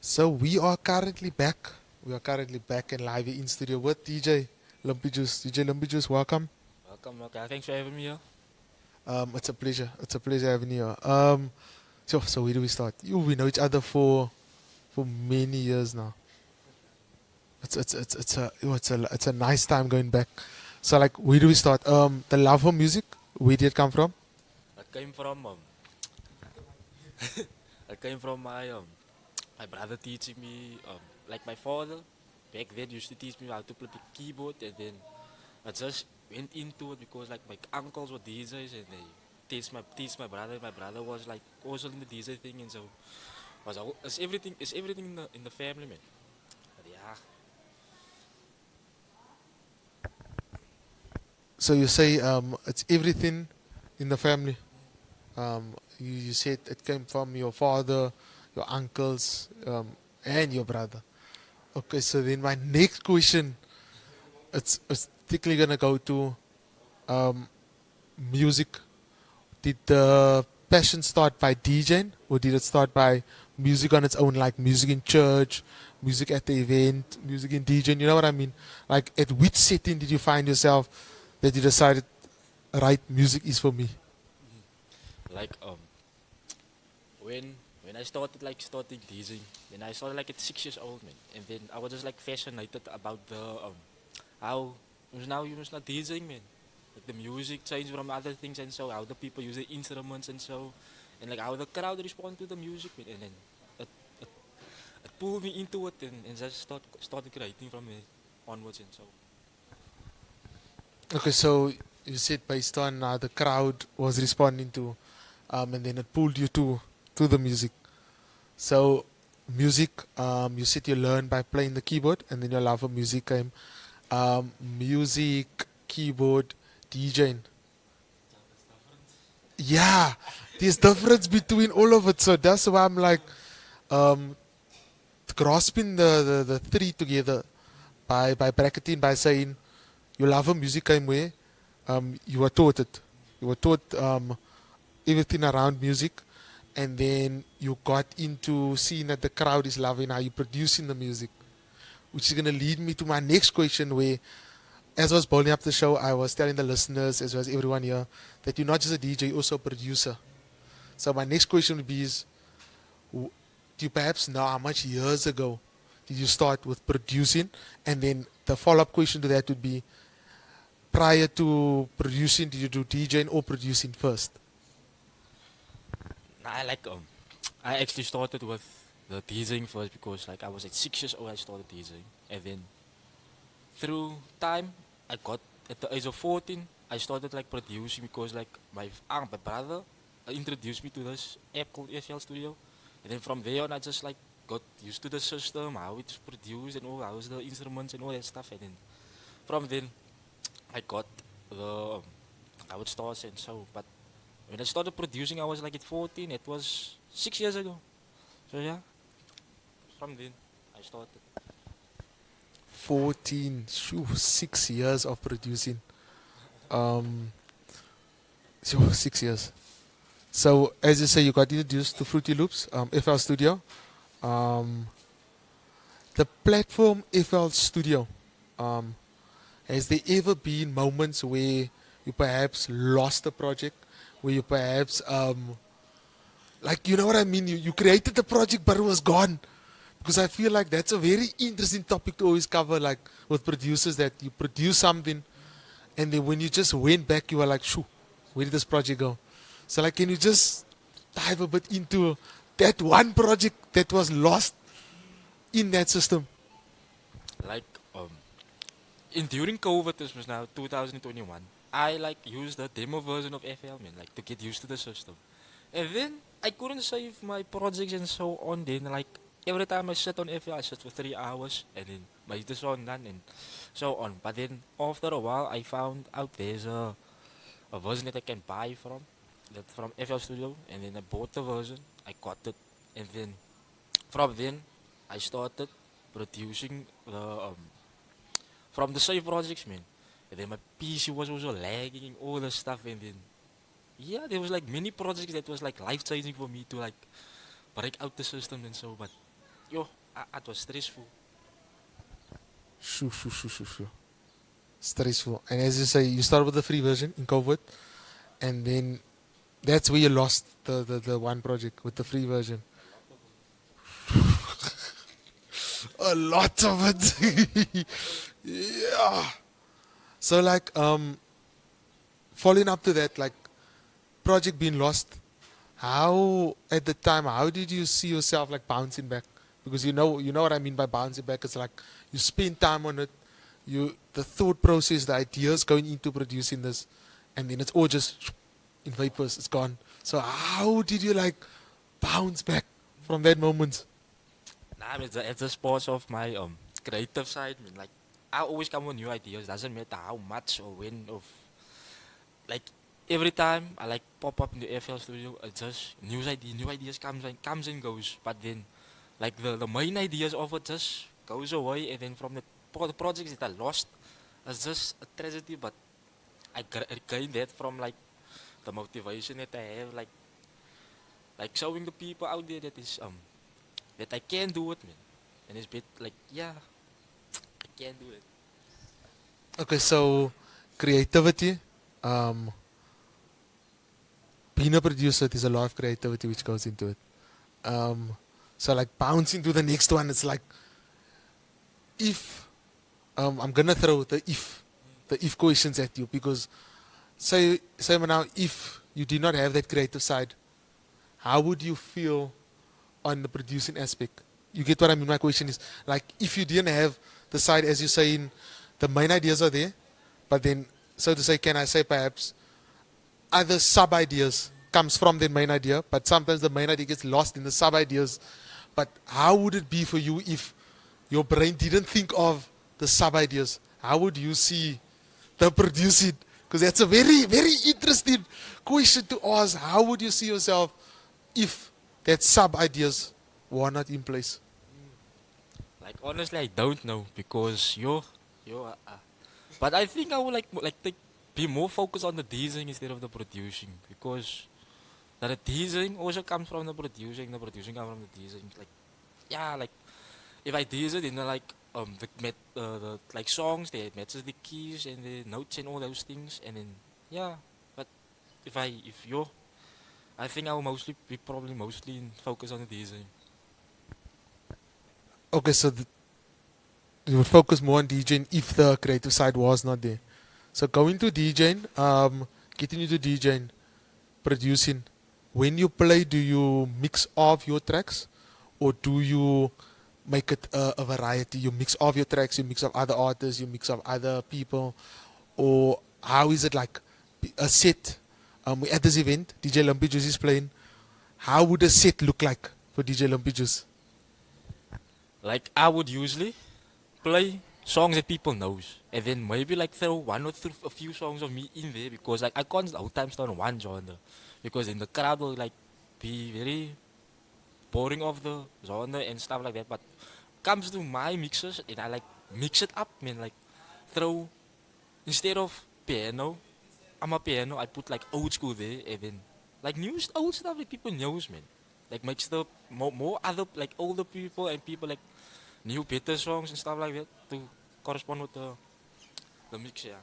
So we are currently back. We are currently back and live in studio with DJ Lumpy Juice. DJ Lumpy Juice, welcome. Welcome, okay. Thanks for having me here. It's a pleasure. It's a pleasure having you here. So where do we start? We know each other for many years now. It's a nice time going back. So like, where do we start? The love for music. Where did it come from? I came from I came from my brother teaching me like my father back then used to teach me how to play the keyboard, and then I just went into it because like my uncles were DJs and they teach my brother. My brother was like also in the DJ thing, and so it's everything in the family, man. But yeah, So you say it's everything in the family. You said it came from your father, your uncles, and your brother. Okay, so then my next question, it's strictly gonna go to um, music. Did the passion start by DJing, or did it start by music on its own, like music in church, music at the event, music in DJing? You know what I mean? Like, at which setting did you find yourself that you decided, right, music is for me? like when I started like starting DJing, then I started like at 6 years old, man, and then I was just like fascinated about the how now you must not DJing, man. Like the music changed from other things, and so how the people use the instruments, and so and like how the crowd respond to the music, man. And then it, it, it pulled me into it, and just started creating from it onwards, and so Okay, so you said based on the crowd was responding to, and then it pulled you to the music. So music, you said you learned by playing the keyboard, and then your love for music came. Music, keyboard, DJing. Yeah, there's difference between all of it. So that's why I'm like um, grasping the three together by bracketing by saying your love of music came where you were taught it. You were taught everything around music, and then you got into seeing that the crowd is loving how you're producing the music, which is going to lead me to my next question. Where, as I was building up the show, I was telling the listeners as well as everyone here that you're not just a DJ, you're also a producer. So my next question would be: is do you perhaps know how much years ago did you start with producing? And then the follow-up question to that would be: prior to producing, did you do DJing or producing first? now I actually started with the DJing first because like I was at 6 years old I started DJing, and then through time I got at the age of 14 I started like producing because like my brother introduced me to this app called FL Studio, and then from there on I just like got used to the system, how it's produced and all, how's the instruments and all that stuff, and then from then I got the how it starts, and so but when I started producing I was like at 14, it was 6 years ago, so yeah, from then I started. 14, shoo, 6 years of producing. Um, so 6 years. So as you say, you got introduced to Fruity Loops, FL Studio. Um, the platform FL Studio. Um, has there ever been moments where you perhaps lost the project, where you perhaps like, you know what I mean? You created the project, but it was gone. Because I feel like that's a very interesting topic to always cover, like with producers, that you produce something, and then when you just went back, you were like, shoo, where did this project go? So, like, can you just dive a bit into that one project that was lost in that system? Like in during COVID, this was now 2021. I like used the demo version of FL, man, like to get used to the system. And then I couldn't save my projects and so on. Then like every time I sit on FL, I sit for 3 hours, and then my this one done and so on. But then after a while, I found out there's a version that I can buy from FL Studio, and then I bought the version. I got it, and then from then I started producing the from the save projects, man. And then my PC was also lagging and all the stuff, and then yeah, there was like many projects that was like life changing for me to like break out the system and so. But yo, it was stressful. Shoo. Stressful. And as you say, you start with the free version in COVID, and then that's where you lost the one project with the free version. A lot of it. Yeah. So like following up to that, like project being lost, how at the time, how did you see yourself like bouncing back? Because you know what I mean by bouncing back. It's like you spend time on it, the thought process, the ideas going into producing this, and then it's all just in vapors, it's gone. So how did you like bounce back from that moment? Nah, it's a sports of my creative side. I mean, like I always come with new ideas. Doesn't matter how much or when of like every time I like pop up in the FL studio, it's just new ideas comes and goes. But then like the main ideas of it just goes away, and then from the projects that I lost, it's just a tragedy. But I gained that from like the motivation that I have, like showing the people out there that is that I can do it, man. And it's bit like yeah, I can do it. Okay, so creativity, um, being a producer, there's a lot of creativity which goes into it. So like bouncing to the next one, it's like if I'm gonna throw the if questions at you because say now if you did not have that creative side, how would you feel on the producing aspect? You get what I mean? My question is like if you didn't have the side as you saying, the main ideas are there, but then so to say, can I say perhaps other sub ideas comes from the main idea, but sometimes the main idea gets lost in the sub ideas. But how would it be for you if your brain didn't think of the sub ideas? How would you see the producing? Because that's a very, very interesting question to ask. How would you see yourself if that sub ideas were not in place? Like honestly, I don't know because but I think I would be more focused on the DJing instead of the producing because the DJing also comes from the producing comes from the DJing. Like yeah, like if I DJ, then the like songs, they matches the keys and the notes and all those things, and then yeah. But if you, I think I will probably mostly focus on the DJing. Okay, so you would focus more on DJing if the creative side was not there. So going to DJing, getting into DJing, producing. When you play, do you mix off your tracks, or do you make it a variety? You mix off your tracks, you mix of other artists, you mix of other people, or how is it like a set? We at this event, DJ Limpie Juice is playing. How would a set look like for DJ Limpie Juice? Like I would usually play songs that people knows, and then maybe like throw one or a few songs of me in there because like I can't all time stay on one genre because then the crowd will like be very boring of the genre and stuff like that. But comes to my mixes and I like mix it up, man. Like throw instead of piano, I'm a piano. I put like old school there and then like old stuff that people knows, man. Like makes the more other like older people and people like new better songs and stuff like that to correspond with the mix, yeah.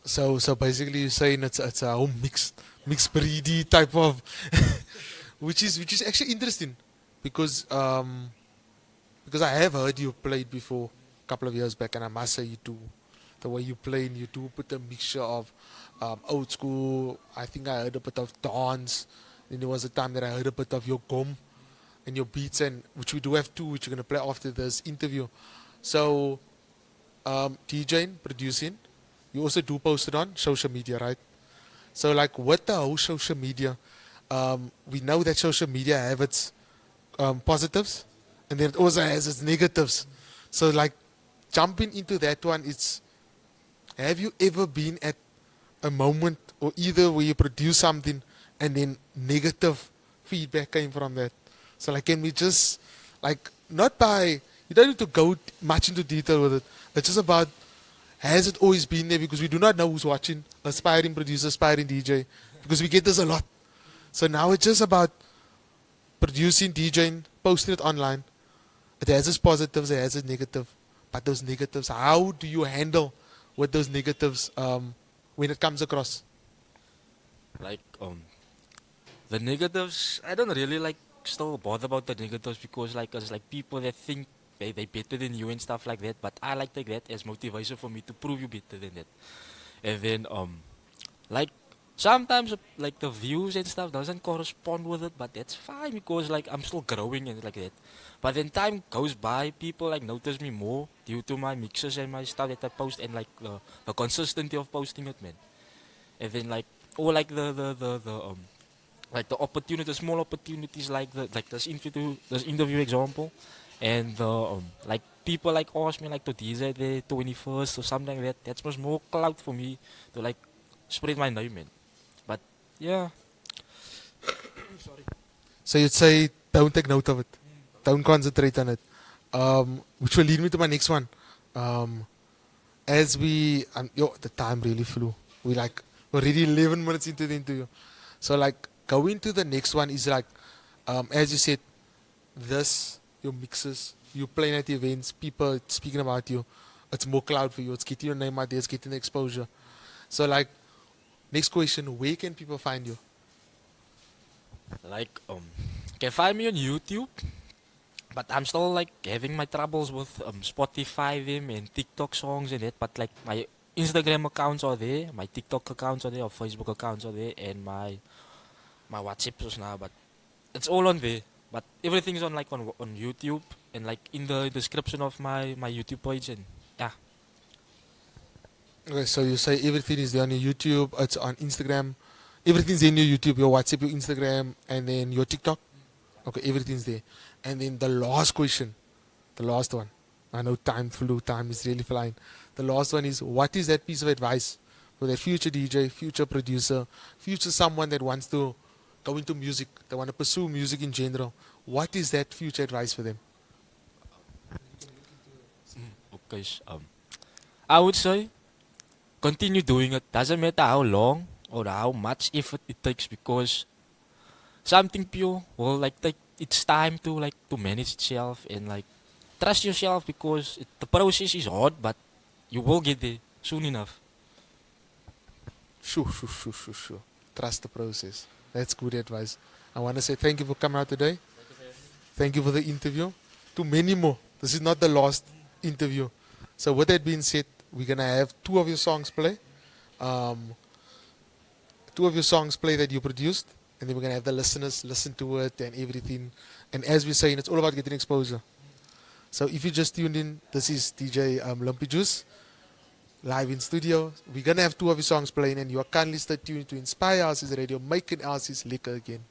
So basically, you're saying it's a whole mixed breedy type of, which is actually interesting, because I have heard you played before a couple of years back, and I must say you do the way you play, and you do put a mixture of old school. I think I heard a bit of dance. Then there was a time that I heard a bit of your gom and your beats, and which we do have two, which you're gonna play after this interview. So DJing, producing, you also do post it on social media, right? So like with the whole social media, we know that social media have its positives, and then it also has its negatives. So like jumping into that one, have you ever been at a moment or either where you produce something and then negative feedback came from that? So like can we just like not by you don't need to go much into detail with it. It's just about has it always been there because we do not know who's watching, aspiring producer, aspiring DJ, because we get this a lot. So now it's just about producing, DJing, posting it online. It has its positives, it has its negative. But those negatives, how do you handle with those negatives when it comes across? Like the negatives, I don't really like still bother about the negatives because like it's like people that think they better than you and stuff like that. But I like take that as motivation for me to prove you better than that. And then like sometimes like the views and stuff doesn't correspond with it, but that's fine because like I'm still growing and like that. But then time goes by, people like notice me more due to my mixes and my stuff that I post and like the consistency of posting it, man. And then like or like the like the opportunities, small opportunities like this interview example, and like people like ask me like to DJ the 21st or something like that. That's much more clout for me to like spread my name, man. But yeah, So you'd say, don't take note of it. Don't concentrate on it. Which will lead me to my next one. As we, the time really flew. We like already 11 minutes into the interview. So like going to the next one is like, as you said, your mixes, you playing at events, people speaking about you. It's more cloud for you. It's getting your name out there. It's getting the exposure. So like, next question, where can people find you? like can find me on YouTube. But I'm still like having my troubles with Spotify them and TikTok songs and that. But like my Instagram accounts are there, my TikTok accounts are there, or Facebook accounts are there, and my WhatsApp just now. But it's all on there. But everything's on like on YouTube and like in the description of my YouTube page and yeah. Okay, so you say everything is there on your YouTube, it's on Instagram. Everything's in your YouTube, your WhatsApp, your Instagram, and then your TikTok. Okay, everything's there. And then the last question, the last one. I know time flew, time is really flying. The last one is, what is that piece of advice for that future DJ, future producer, future someone that wants to go into music, they want to pursue music in general? What is that future advice for them? Okay, I would say continue doing it. Doesn't matter how long or how much effort it takes because something pure will like take its time to manage itself and like trust yourself because the process is hard but you will get there soon enough. Sure. Trust the process. That's good advice. I want to say thank you for coming out today. Thank you for the interview. To many more. This is not the last interview. So with that being said, we're gonna have two of your songs play. Two of your songs play that you produced, and then we're gonna have the listeners listen to it and everything. And as we're saying, it's all about getting exposure. So if you just tuned in, this is DJ Limpie Juice live in studio. We're gonna have two of your songs playing, and you are kindly stay tuned to Inspire Elsies Radio, making Elsies liquor again.